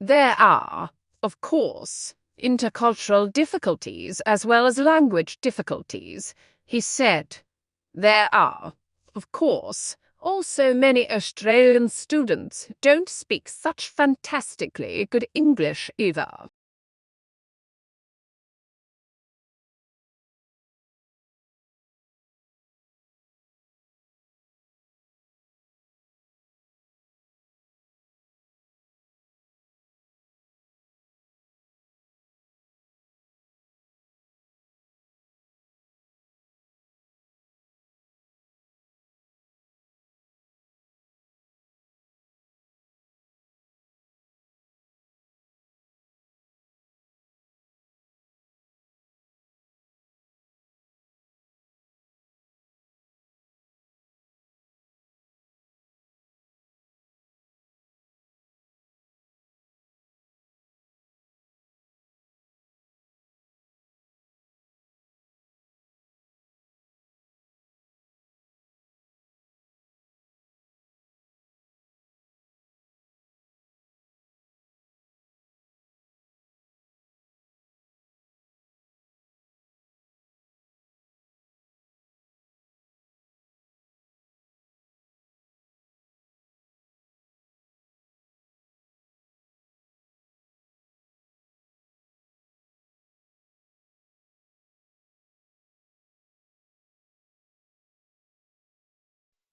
There are, of course, intercultural difficulties as well as language difficulties, he said. There are, of course, also many Australian students who don't speak such fantastically good English either.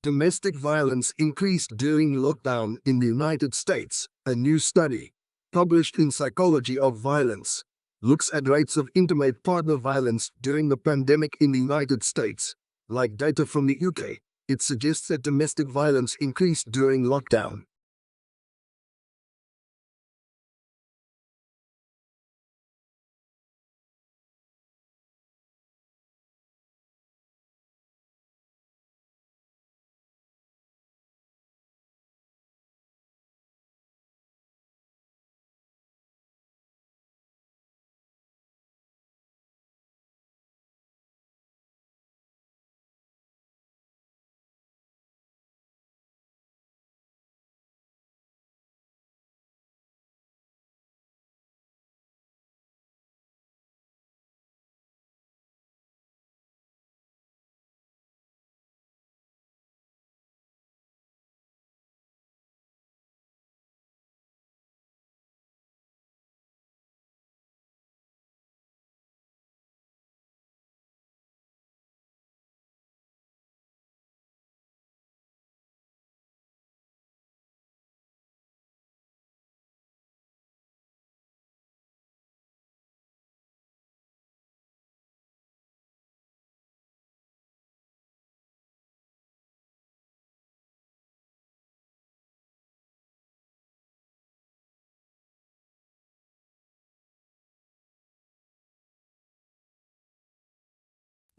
Domestic violence increased during lockdown in the United States. A new study, published in Psychology of Violence, looks at rates of intimate partner violence during the pandemic in the United States. Like data from the UK, it suggests that domestic violence increased during lockdown.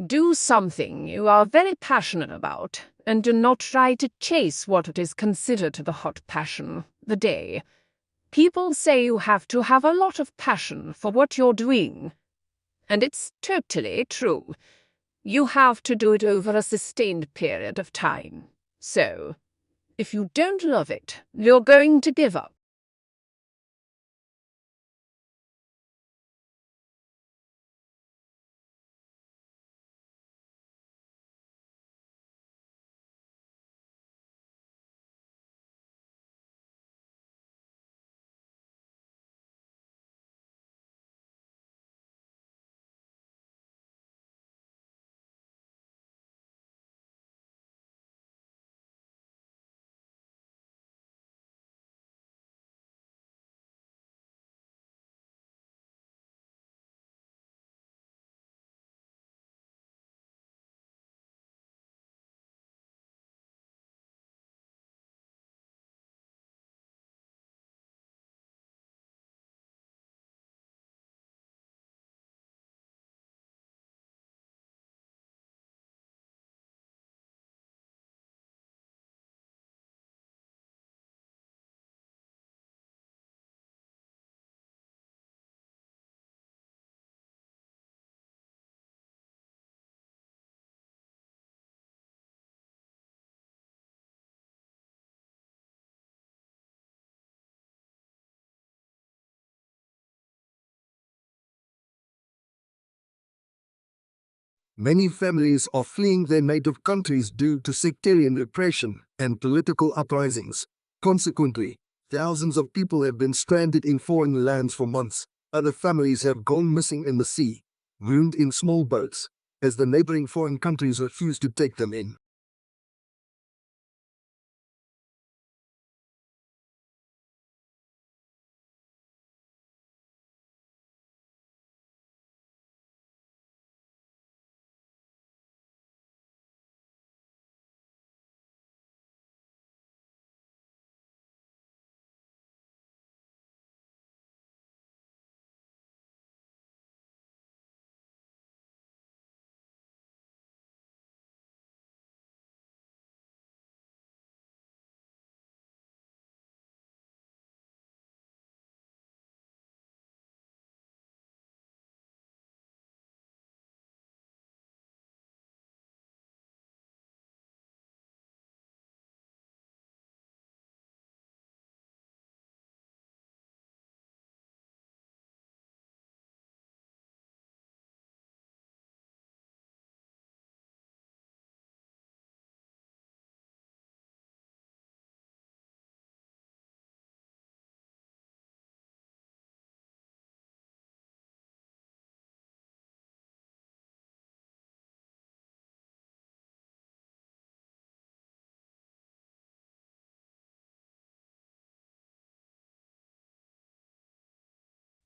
Do something you are very passionate about, and do not try to chase what is considered the hot passion, the day. People say you have to have a lot of passion for what you're doing. And it's totally true. You have to do it over a sustained period of time. So, if you don't love it, you're going to give up. Many families are fleeing their native countries due to sectarian repression and political uprisings. Consequently, thousands of people have been stranded in foreign lands for months. Other families have gone missing in the sea, ruined in small boats, as the neighboring foreign countries refuse to take them in.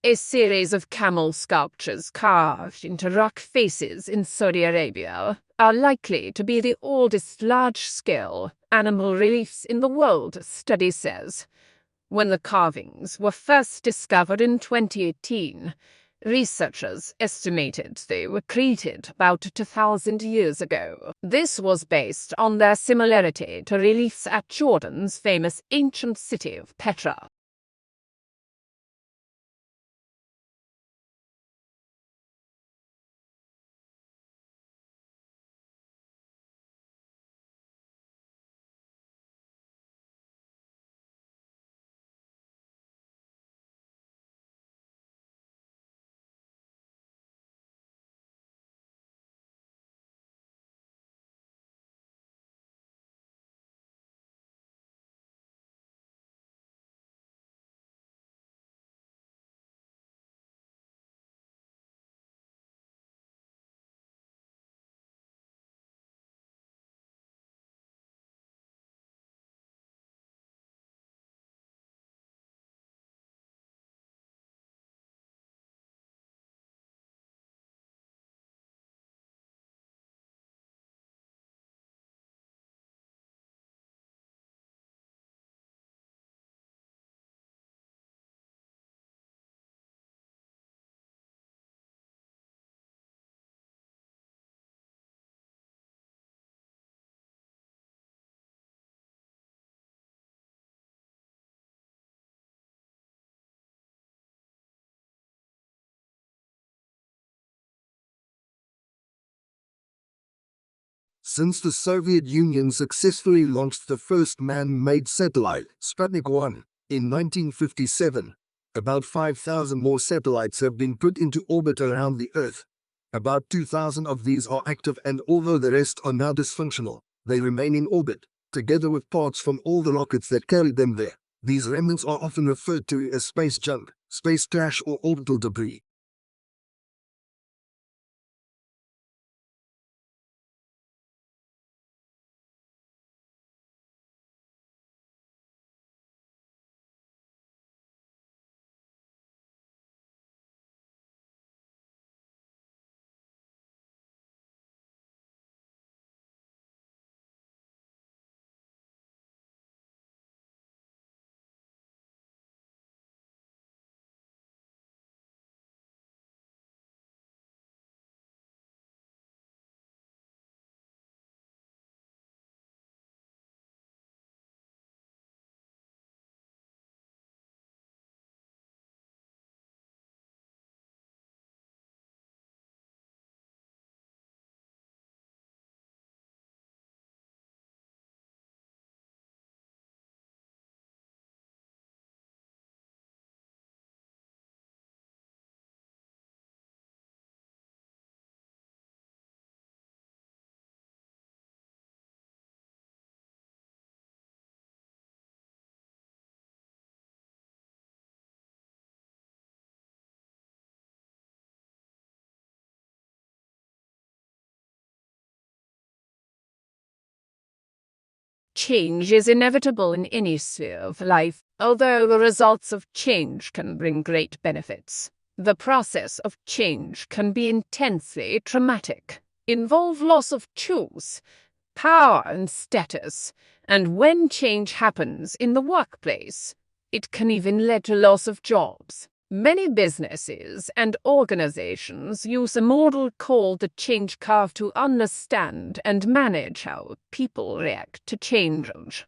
A series of camel sculptures carved into rock faces in Saudi Arabia are likely to be the oldest large-scale animal reliefs in the world, study says. When the carvings were first discovered in 2018, researchers estimated they were created about 2,000 years ago. This was based on their similarity to reliefs at Jordan's famous ancient city of Petra. Since the Soviet Union successfully launched the first man-made satellite, Sputnik 1, in 1957, about 5,000 more satellites have been put into orbit around the Earth. About 2,000 of these are active, and although the rest are now dysfunctional, they remain in orbit, together with parts from all the rockets that carried them there. These remnants are often referred to as space junk, space trash, or orbital debris. change is inevitable in any sphere of life, although the results of change can bring great benefits. The process of change can be intensely traumatic, involve loss of choice, power and status, and when change happens in the workplace, it can even lead to loss of jobs. Many businesses and organizations use a model called the change curve to understand and manage how people react to change.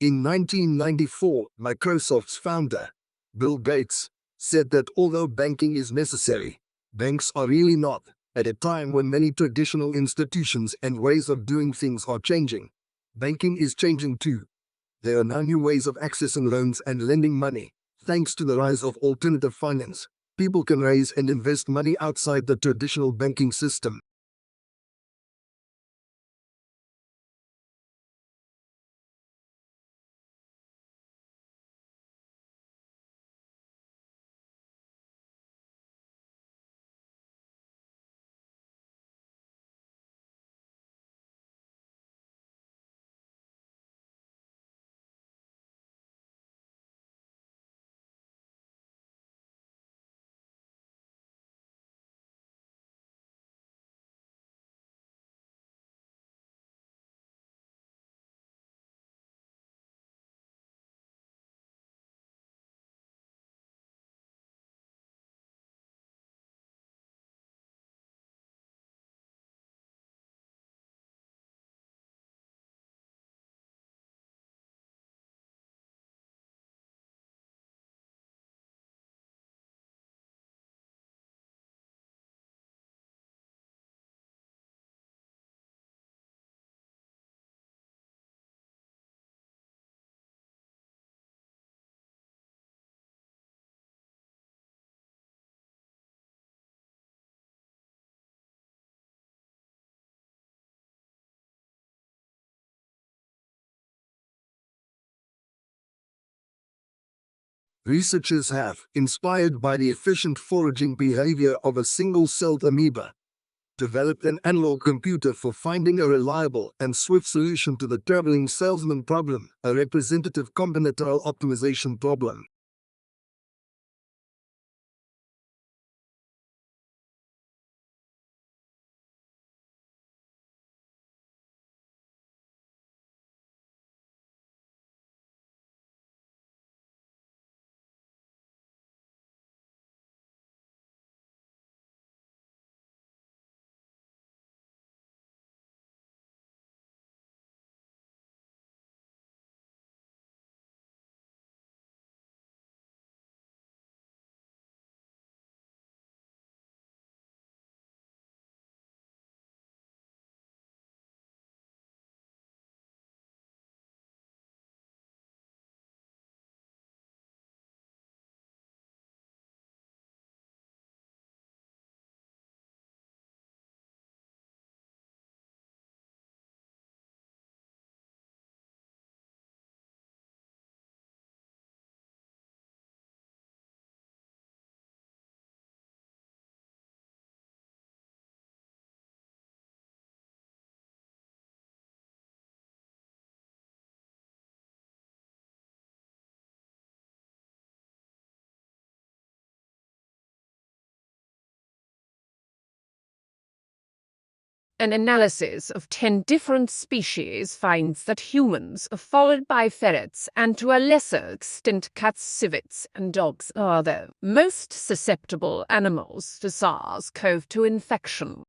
In 1994, Microsoft's founder, Bill Gates, said that although banking is necessary, banks are really not, at a time when many traditional institutions and ways of doing things are changing. Banking is changing too. There are now new ways of accessing loans and lending money. Thanks to the rise of alternative finance, people can raise and invest money outside the traditional banking system. Researchers have, inspired by the efficient foraging behavior of a single-celled amoeba, developed an analog computer for finding a reliable and swift solution to the traveling salesman problem, a representative combinatorial optimization problem. An analysis of 10 different species finds that humans, followed by ferrets and to a lesser extent cats, civets, and dogs, are the most susceptible animals to SARS-CoV-2 infection.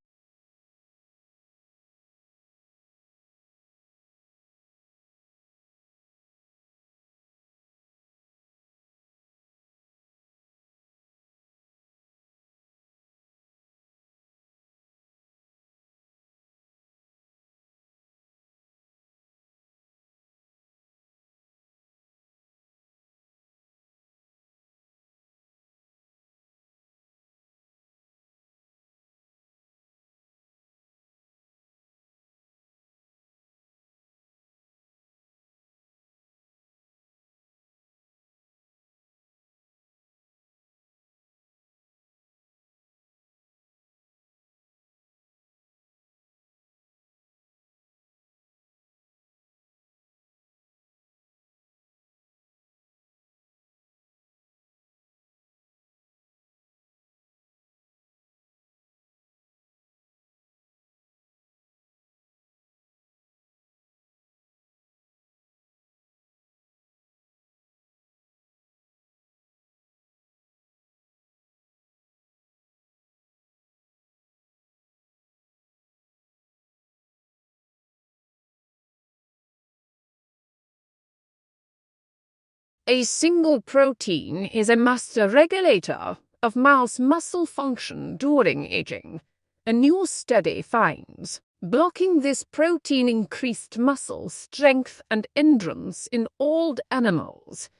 A single protein is a master regulator of mouse muscle function during aging. A new study finds blocking this protein increased muscle strength and endurance in old animals.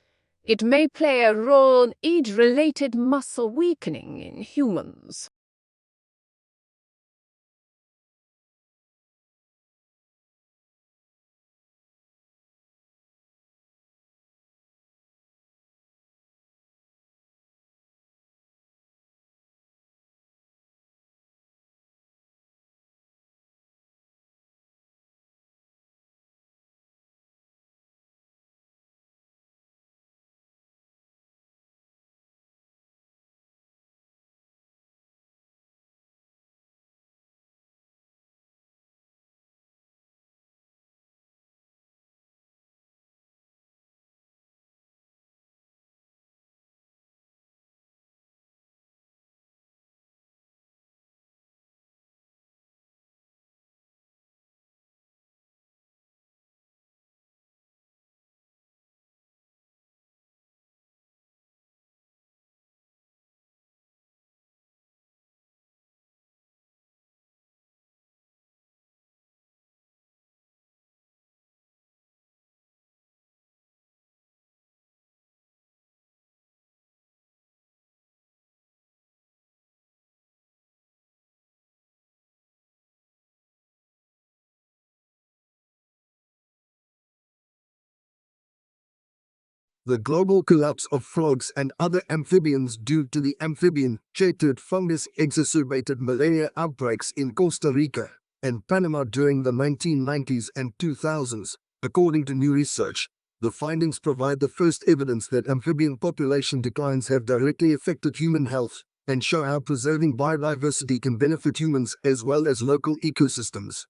It may play a role in age-related muscle weakening in humans. The global collapse of frogs and other amphibians due to the amphibian-chaetered fungus exacerbated malaria outbreaks in Costa Rica and Panama during the 1990s and 2000s. According to new research, the findings provide the first evidence that amphibian population declines have directly affected human health and show how preserving biodiversity can benefit humans as well as local ecosystems.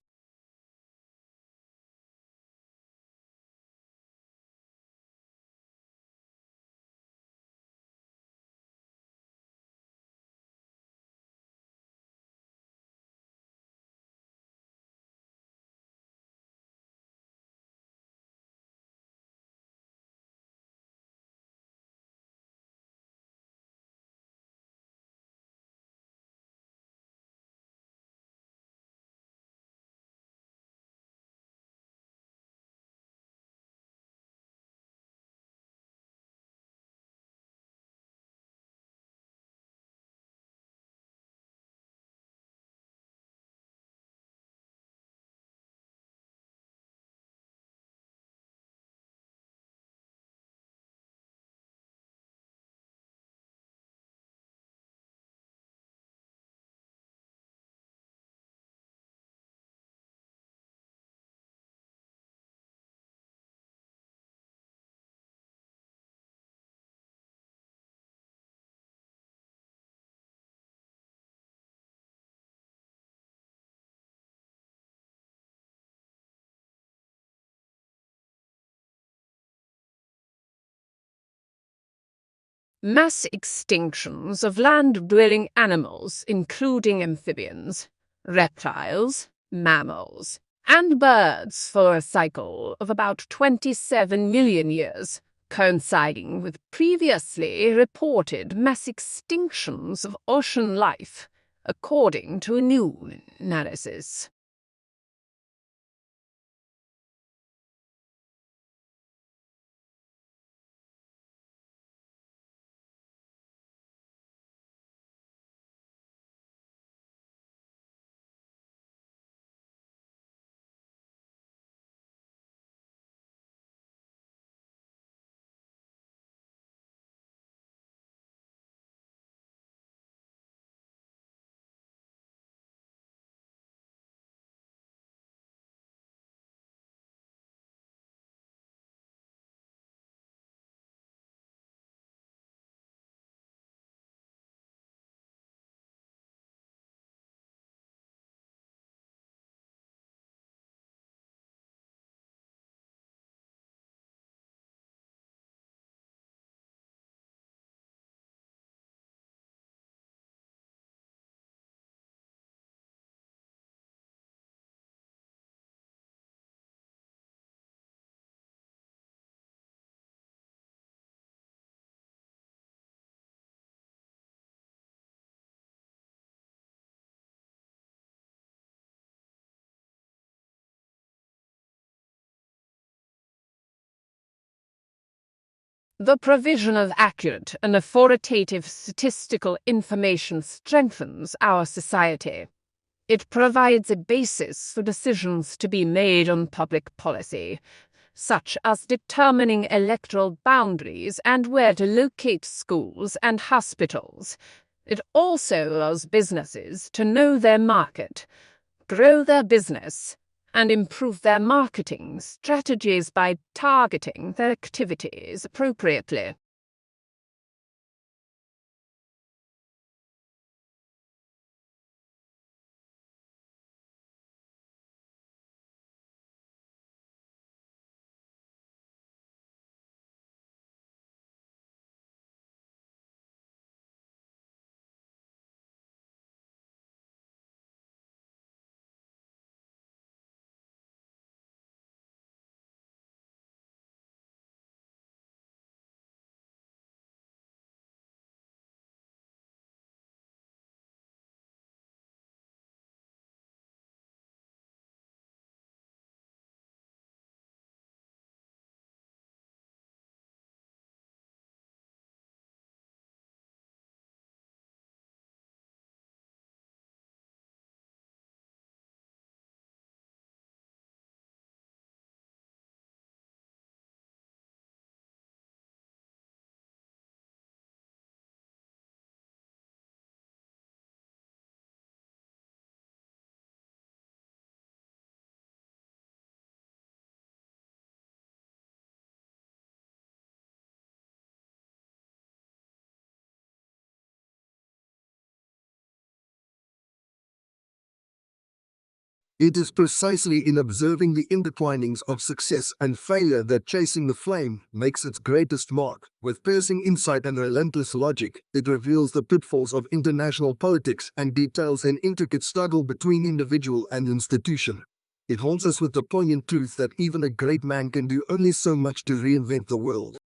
Mass extinctions of land-dwelling animals, including amphibians, reptiles, mammals, and birds for a cycle of about 27 million years, coinciding with previously reported mass extinctions of ocean life, according to a new analysis. The provision of accurate and authoritative statistical information strengthens our society. It provides a basis for decisions to be made on public policy, such as determining electoral boundaries and where to locate schools and hospitals. It also allows businesses to know their market, grow their business, and improve their marketing strategies by targeting their activities appropriately. It is precisely in observing the intertwinings of success and failure that Chasing the Flame makes its greatest mark. With piercing insight and relentless logic, it reveals the pitfalls of international politics and details an intricate struggle between individual and institution. It haunts us with the poignant truth that even a great man can do only so much to reinvent the world.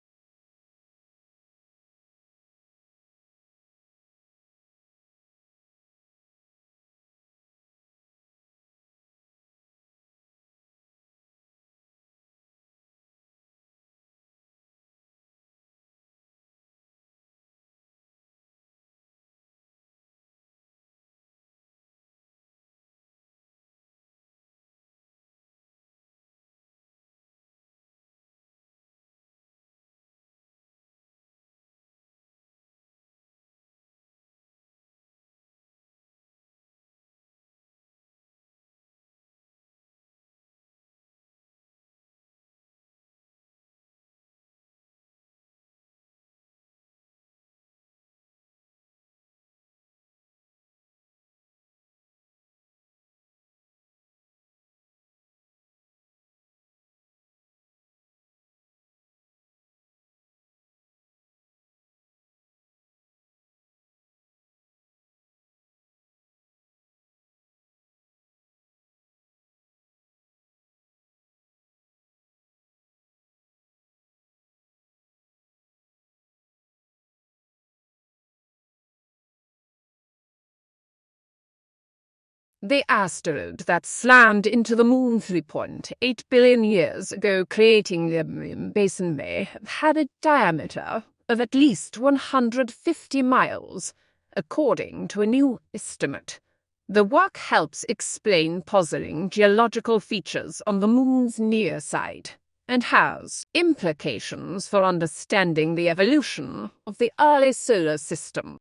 The asteroid that slammed into the moon 3.8 billion years ago, creating the basin may have had a diameter of at least 150 miles, according to a new estimate. The work helps explain puzzling geological features on the moon's near side and has implications for understanding the evolution of the early solar system.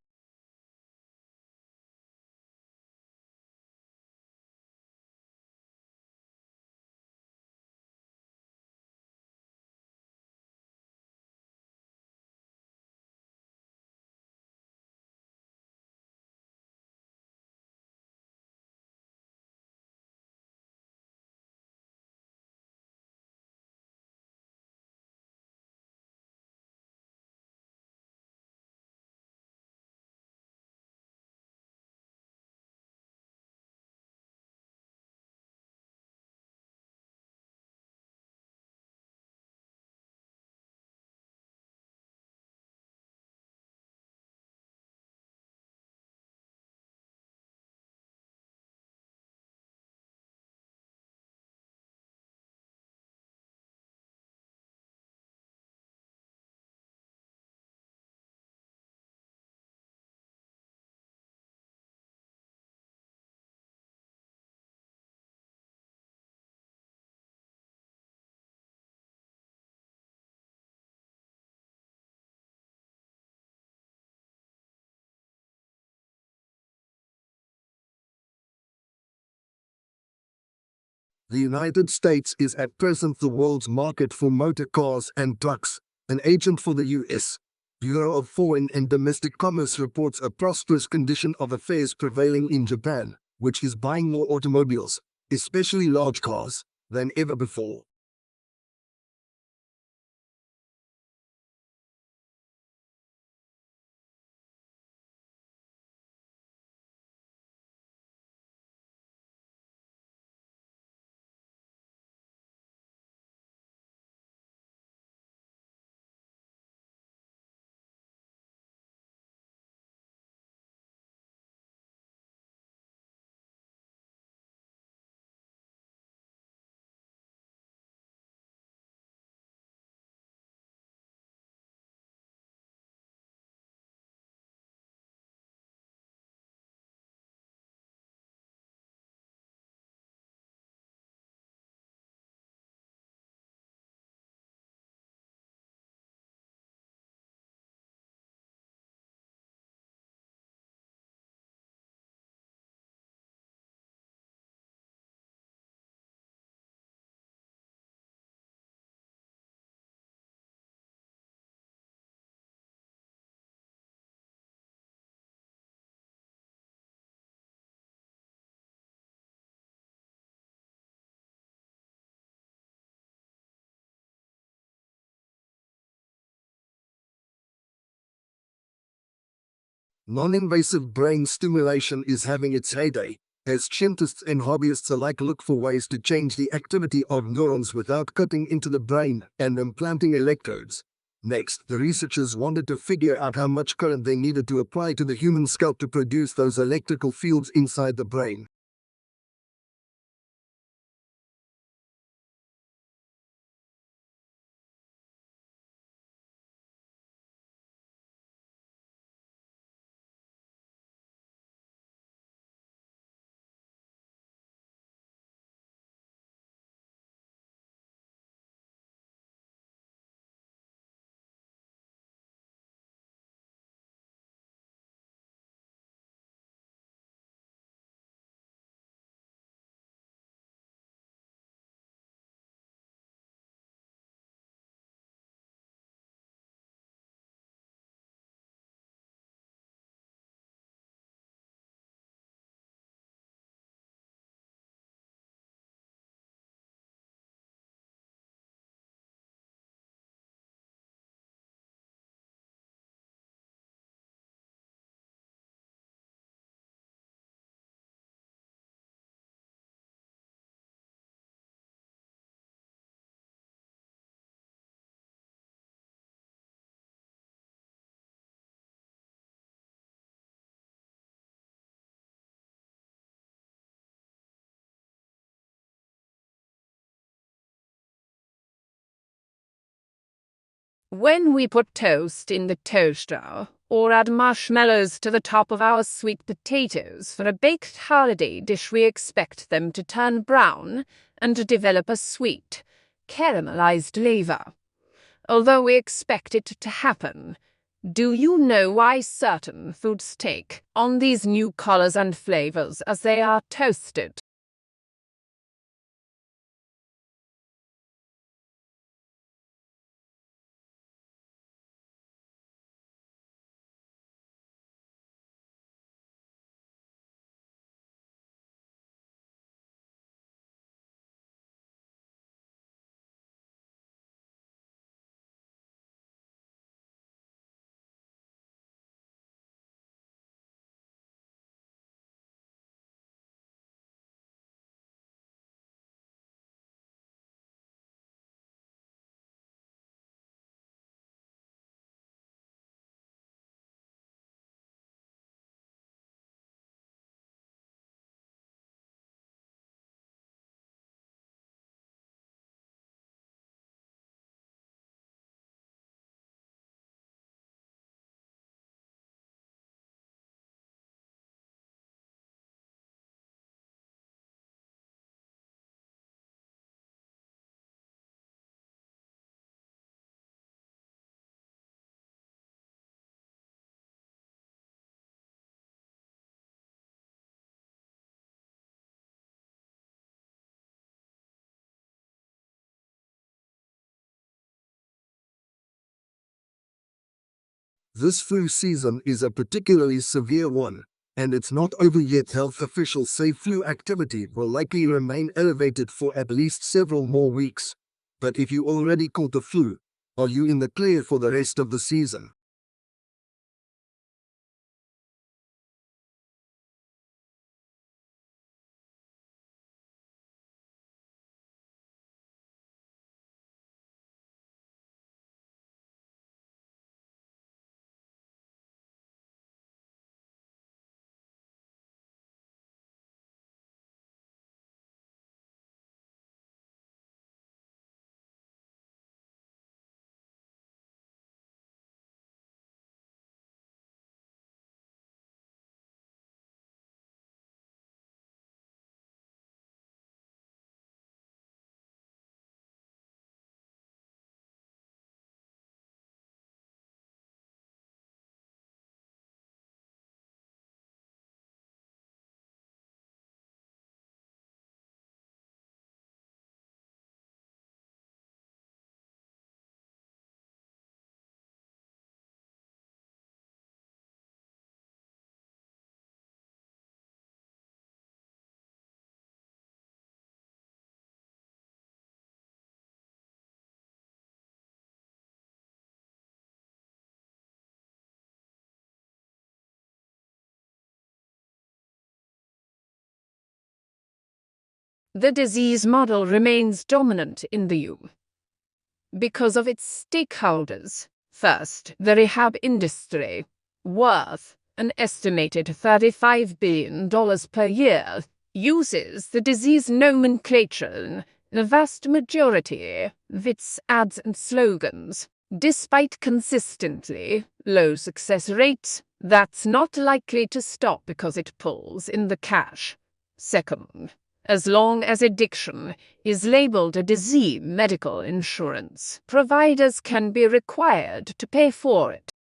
The United States is at present the world's market for motor cars and trucks. An agent for the U.S. Bureau of Foreign and Domestic Commerce reports a prosperous condition of affairs prevailing in Japan, which is buying more automobiles, especially large cars, than ever before. Non-invasive brain stimulation is having its heyday, as scientists and hobbyists alike look for ways to change the activity of neurons without cutting into the brain and implanting electrodes. Next, the researchers wanted to figure out how much current they needed to apply to the human scalp to produce those electrical fields inside the brain. When we put toast in the toaster, or add marshmallows to the top of our sweet potatoes for a baked holiday dish, we expect them to turn brown and to develop a sweet, caramelized flavor. Although we expect it to happen, do you know why certain foods take on these new colors and flavors as they are toasted? This flu season is a particularly severe one, and it's not over yet. Health officials say flu activity will likely remain elevated for at least several more weeks. But if you already caught the flu, are you in the clear for the rest of the season? The disease model remains dominant in the U because of its stakeholders. First, the rehab industry, worth an estimated $35 billion per year, uses the disease nomenclature in a vast majority of its ads and slogans. Despite consistently low success rates, that's not likely to stop because it pulls in the cash. Second, as long as addiction is labeled a disease, medical insurance providers can be required to pay for it.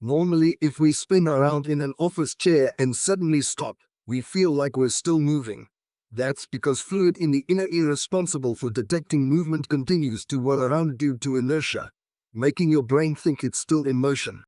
Normally, if we spin around in an office chair and suddenly stop, we feel like we're still moving. That's because fluid in the inner ear responsible for detecting movement continues to whirl around due to inertia, making your brain think it's still in motion.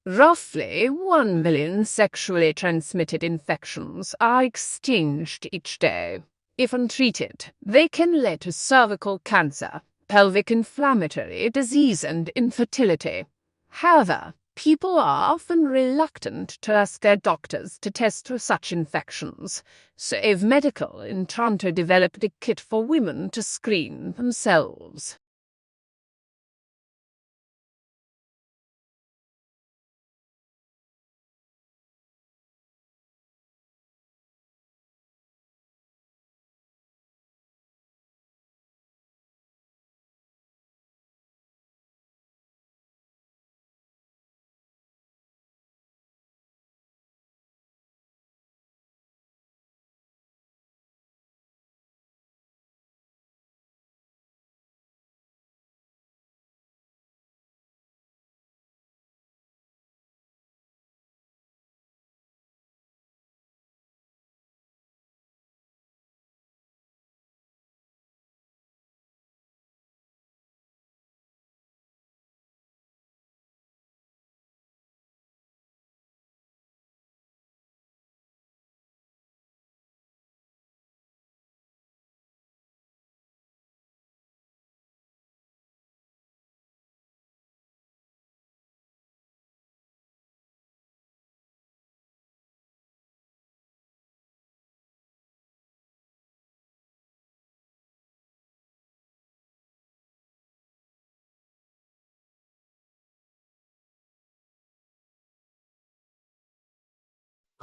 Roughly 1 million sexually transmitted infections are exchanged each day. If untreated, they can lead to cervical cancer, pelvic inflammatory disease, and infertility. However, people are often reluctant to ask their doctors to test for such infections, so Ave Medical in Toronto developed a kit for women to screen themselves.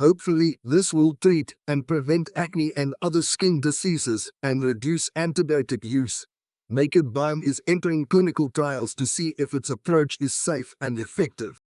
Hopefully, this will treat and prevent acne and other skin diseases and reduce antibiotic use. Naked Biome is entering clinical trials to see if its approach is safe and effective.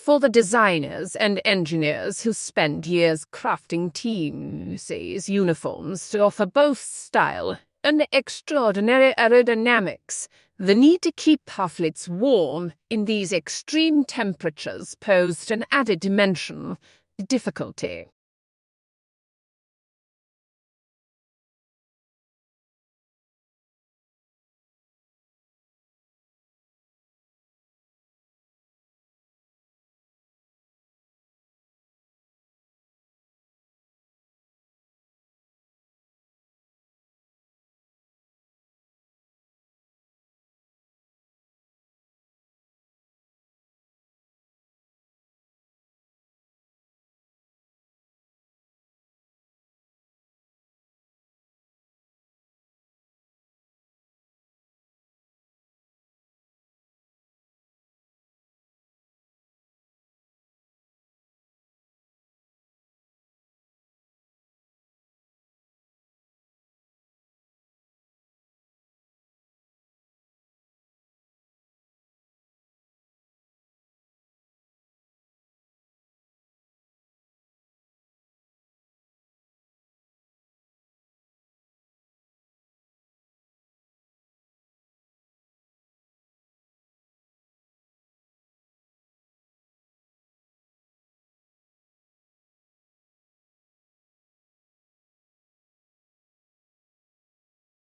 for the designers and engineers who spend years crafting teams' uniforms to offer both style and extraordinary aerodynamics, the need to keep pufflets warm in these extreme temperatures posed an added dimension of difficulty.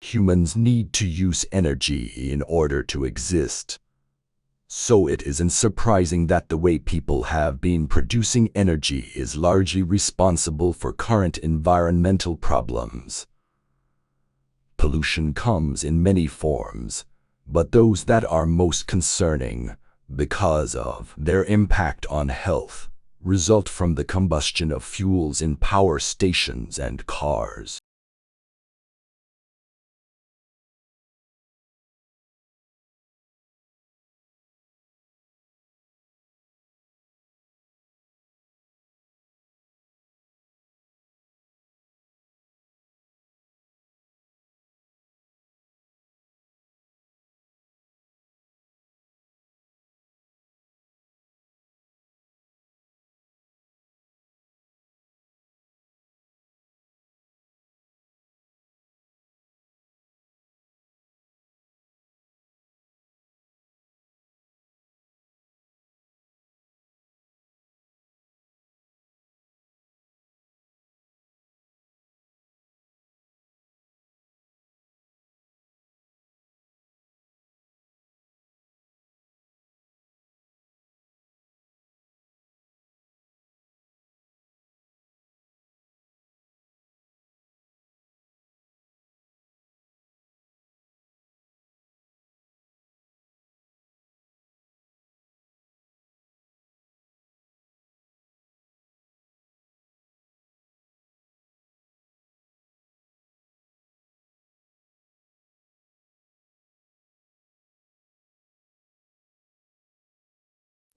Humans need to use energy in order to exist. So it isn't surprising that the way people have been producing energy is largely responsible for current environmental problems. Pollution comes in many forms, but those that are most concerning, because of their impact on health, result from the combustion of fuels in power stations and cars.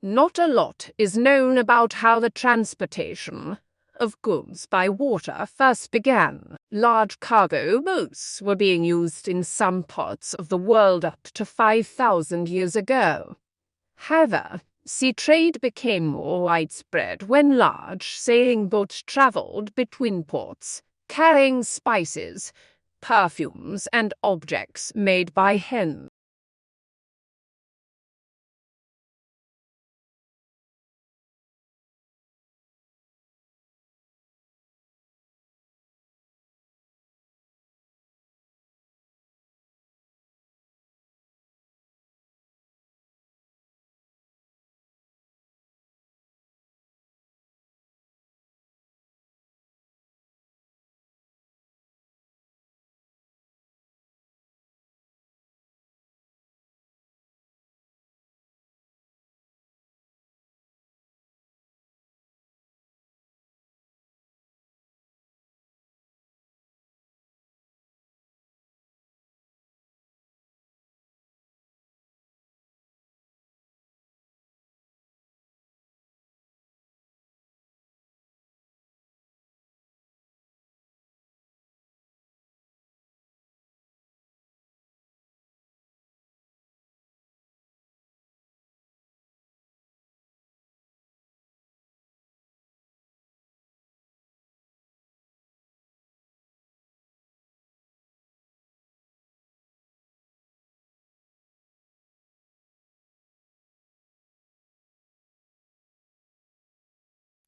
Not a lot is known about how the transportation of goods by water first began. Large cargo boats were being used in some parts of the world up to 5,000 years ago. However, sea trade became more widespread when large sailing boats traveled between ports, carrying spices, perfumes, and objects made by hand.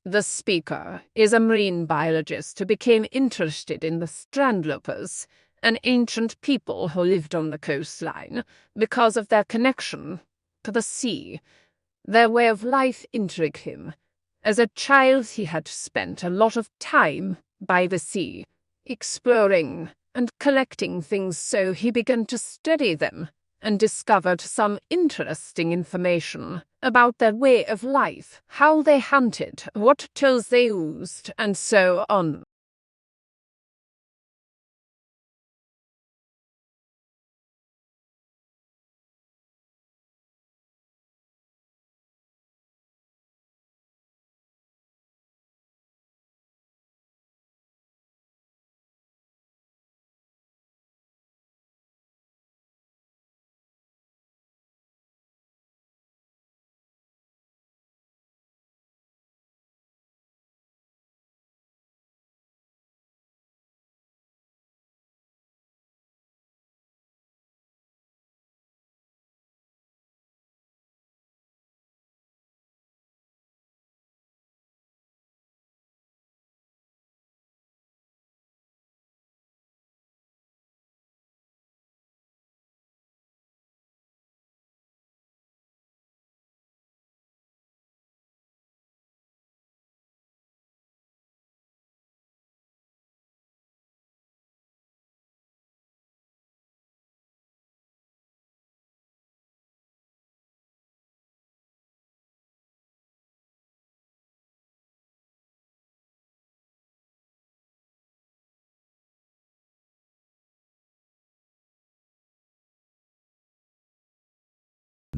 The speaker is a marine biologist who became interested in the Strandloopers, an ancient people who lived on the coastline, because of their connection to the sea. Their way of life intrigued him. As a child, he had spent a lot of time by the sea, exploring and collecting things, so he began to study them and discovered some interesting information about their way of life, how they hunted, what tools they used, and so on.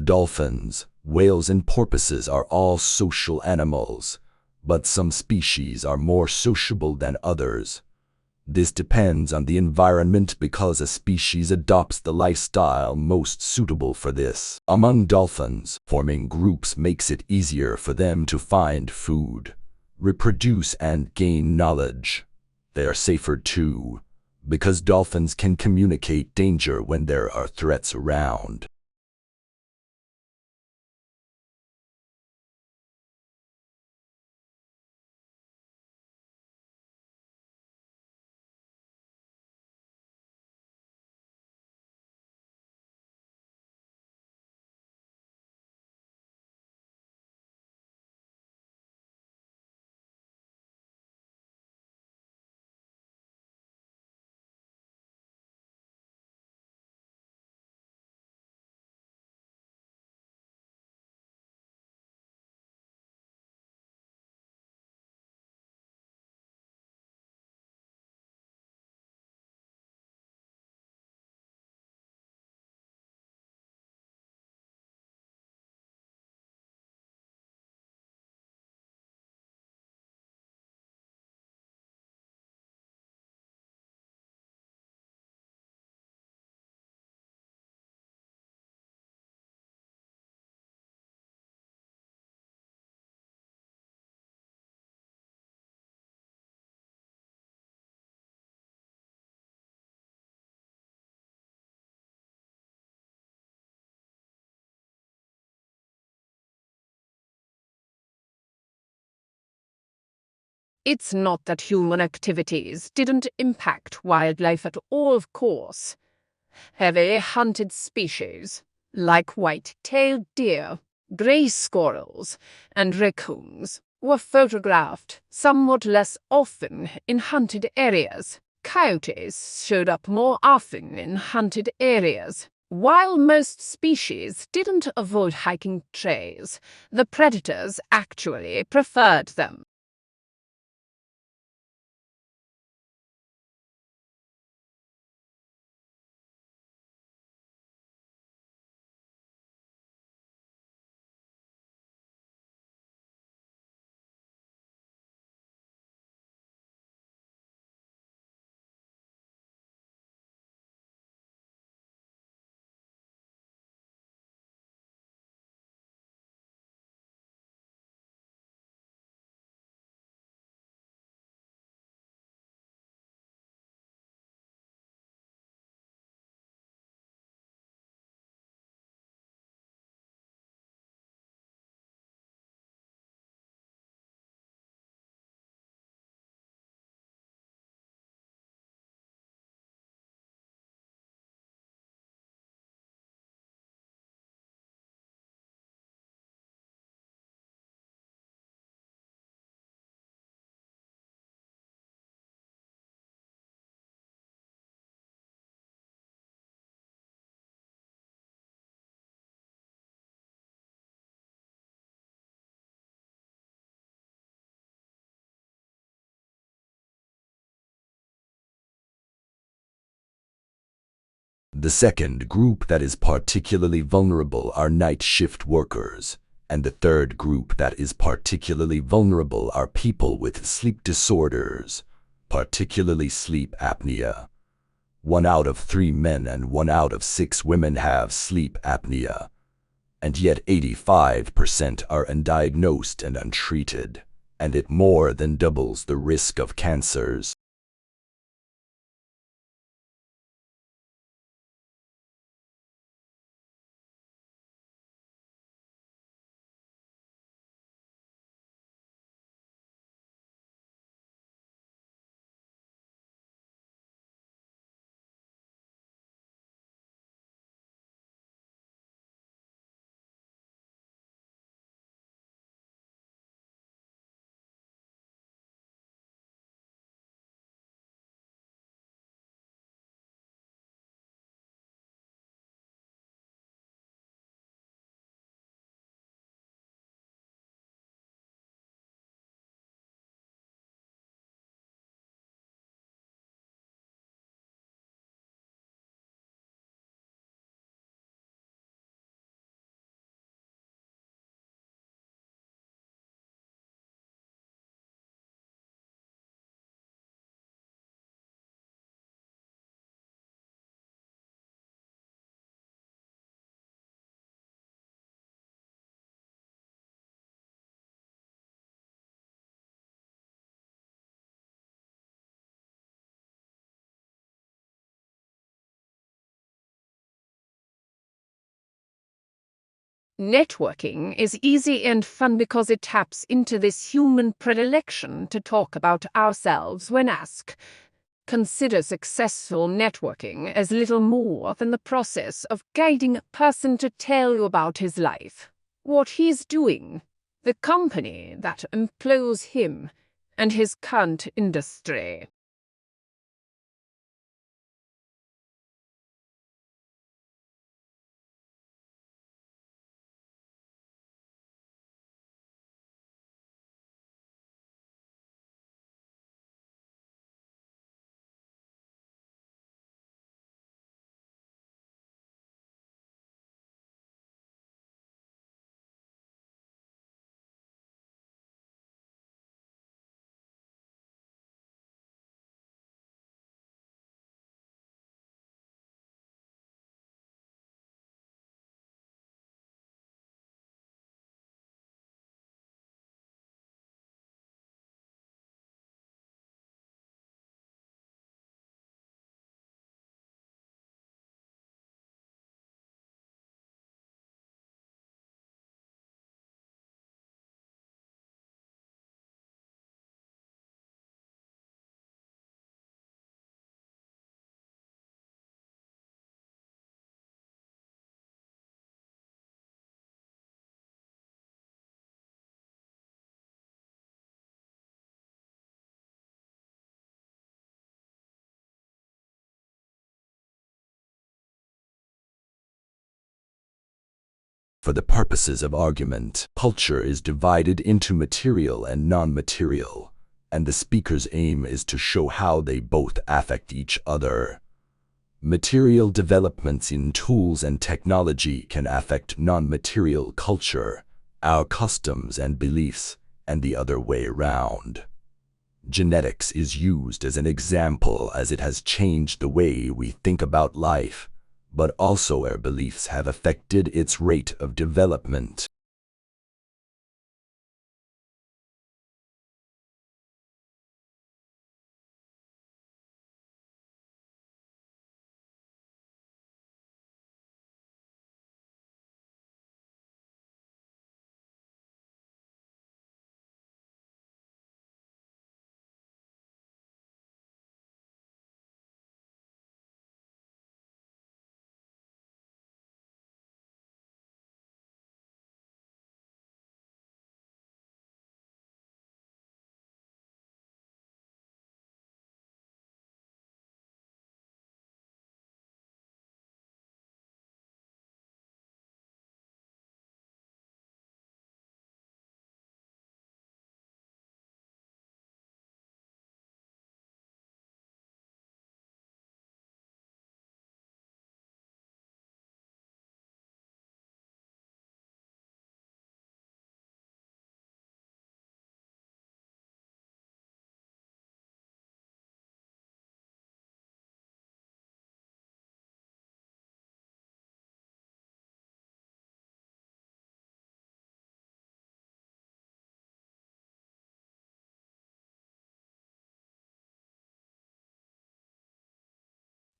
Dolphins, whales, and porpoises are all social animals, but some species are more sociable than others. This depends on the environment because a species adopts the lifestyle most suitable for this. Among dolphins, forming groups makes it easier for them to find food, reproduce, and gain knowledge. They are safer too, because dolphins can communicate danger when there are threats around. It's not that human activities didn't impact wildlife at all, of course. Heavily hunted species, like white-tailed deer, grey squirrels, and raccoons, were photographed somewhat less often in hunted areas. Coyotes showed up more often in hunted areas. While most species didn't avoid hiking trails, the predators actually preferred them. The second group that is particularly vulnerable are night shift workers, and the third group that is particularly vulnerable are people with sleep disorders, particularly sleep apnea. 1 out of 3 men and 1 out of 6 women have sleep apnea, and yet 85% are undiagnosed and untreated, and it more than doubles the risk of cancers. Networking is easy and fun because it taps into this human predilection to talk about ourselves when asked. Consider successful networking as little more than the process of guiding a person to tell you about his life, what he's doing, the company that employs him, and his current industry. For the purposes of argument, culture is divided into material and non-material, and the speaker's aim is to show how they both affect each other. Material developments in tools and technology can affect non-material culture, our customs and beliefs, and the other way around. Genetics is used as an example as it has changed the way we think about life, but also our beliefs have affected its rate of development.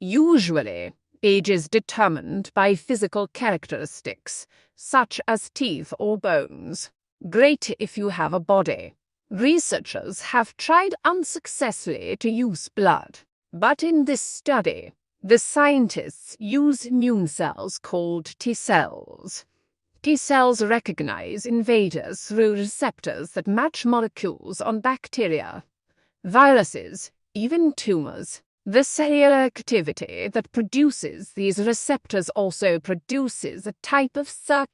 Usually, age is determined by physical characteristics, such as teeth or bones. Great if you have a body. Researchers have tried unsuccessfully to use blood, but in this study, the scientists use immune cells called T cells. T cells recognize invaders through receptors that match molecules on bacteria, viruses, even tumors. The cellular activity that produces these receptors also produces a type of circuit.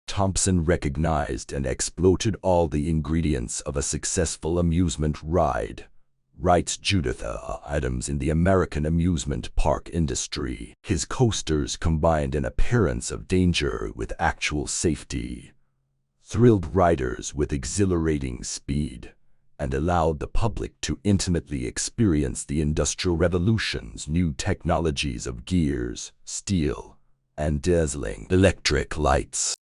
Thompson recognized and exploited all the ingredients of a successful amusement ride, writes Judith Adams in the American amusement park industry. His coasters combined an appearance of danger with actual safety, thrilled riders with exhilarating speed, and allowed the public to intimately experience the Industrial Revolution's new technologies of gears, steel, and dazzling electric lights.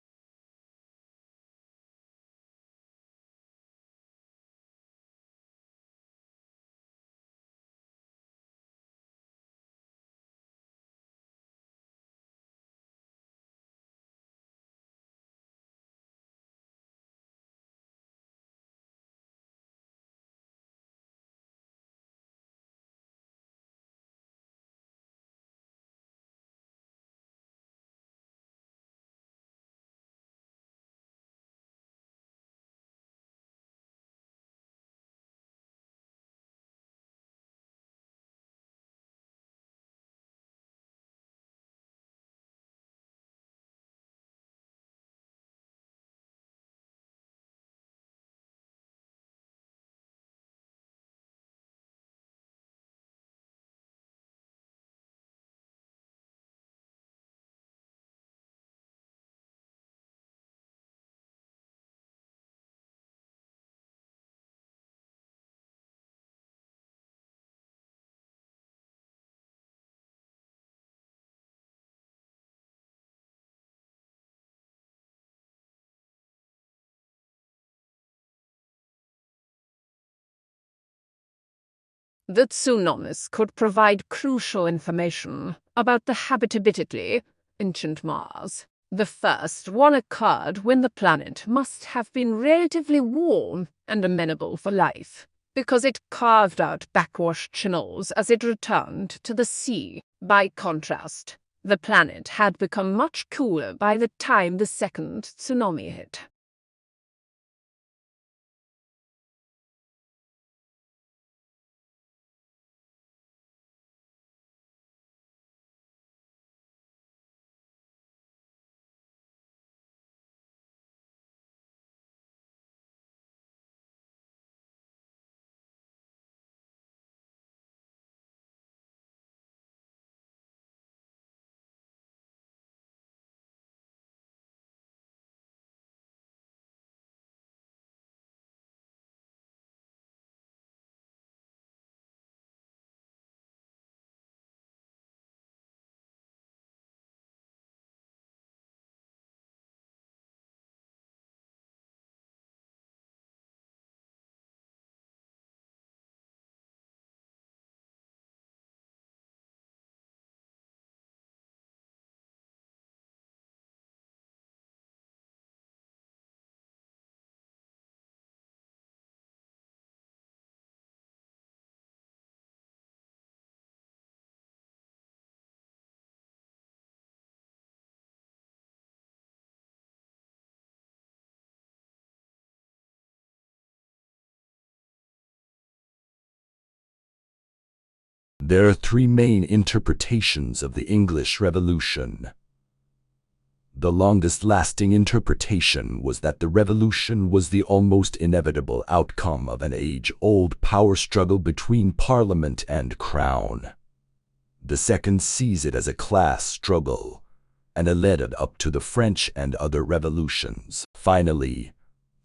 The Tsunamis could provide crucial information about the habitability ancient Mars. The first one occurred when the planet must have been relatively warm and amenable for life, because it carved out backwash channels as it returned to the sea. By contrast, the planet had become much cooler by the time the second tsunami hit. There are three main interpretations of the English Revolution. The longest-lasting interpretation was that the revolution was the almost inevitable outcome of an age-old power struggle between Parliament and Crown. The second sees it as a class struggle, and it led up to the French and other revolutions. Finally,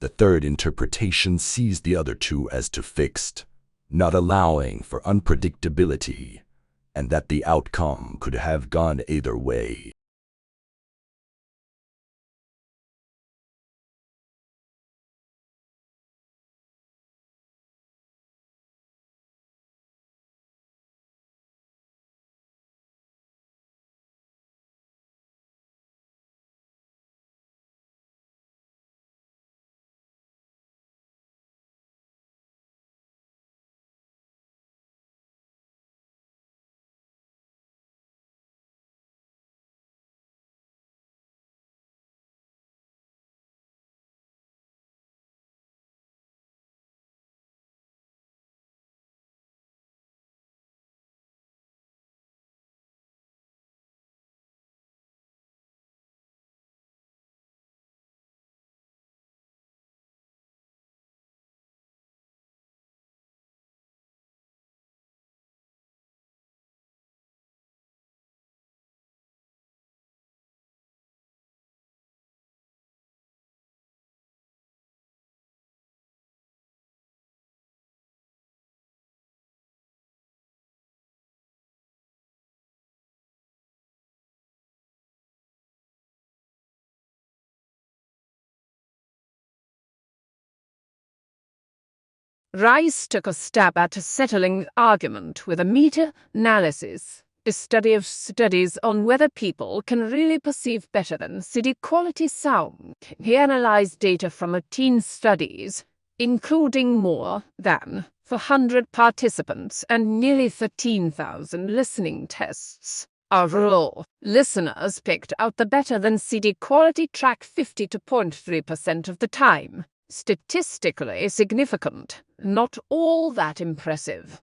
the third interpretation sees the other two as too fixed, not allowing for unpredictability, and that the outcome could have gone either way. Rice took a stab at settling the argument with a meta-analysis, a study of studies on whether people can really perceive better than city quality sound. He analyzed data from 18 studies, including more than 400 participants and nearly 13,000 listening tests. Overall, listeners picked out the better than city quality track 50.3% of the time. Statistically significant, not all that impressive.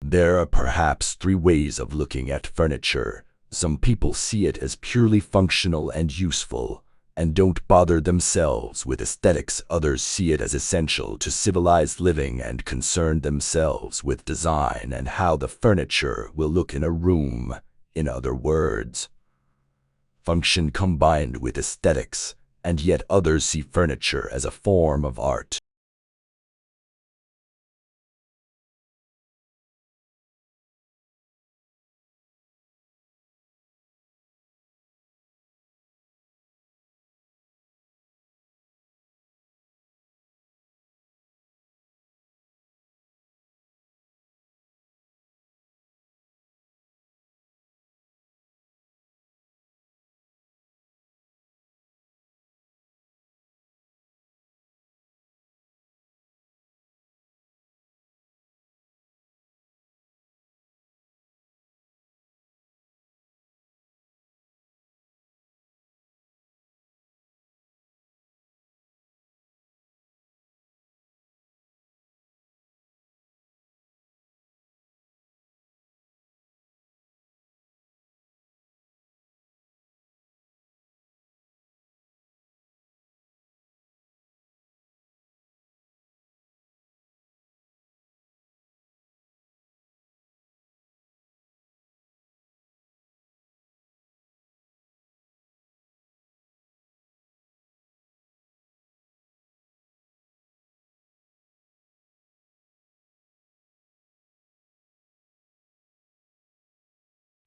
There are perhaps three ways of looking at furniture. Some people see it as purely functional and useful, and don't bother themselves with aesthetics. Others see it as essential to civilized living and concern themselves with design and how the furniture will look in a room. In other words, function combined with aesthetics, and yet others see furniture as a form of art.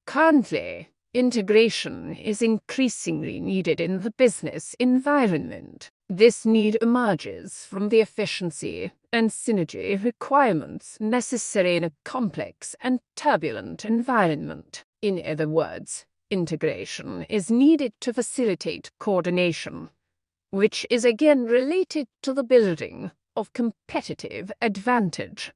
Currently, integration is increasingly needed in the business environment. This need emerges from the efficiency and synergy requirements necessary in a complex and turbulent environment. In other words, integration is needed to facilitate coordination, which is again related to the building of competitive advantage.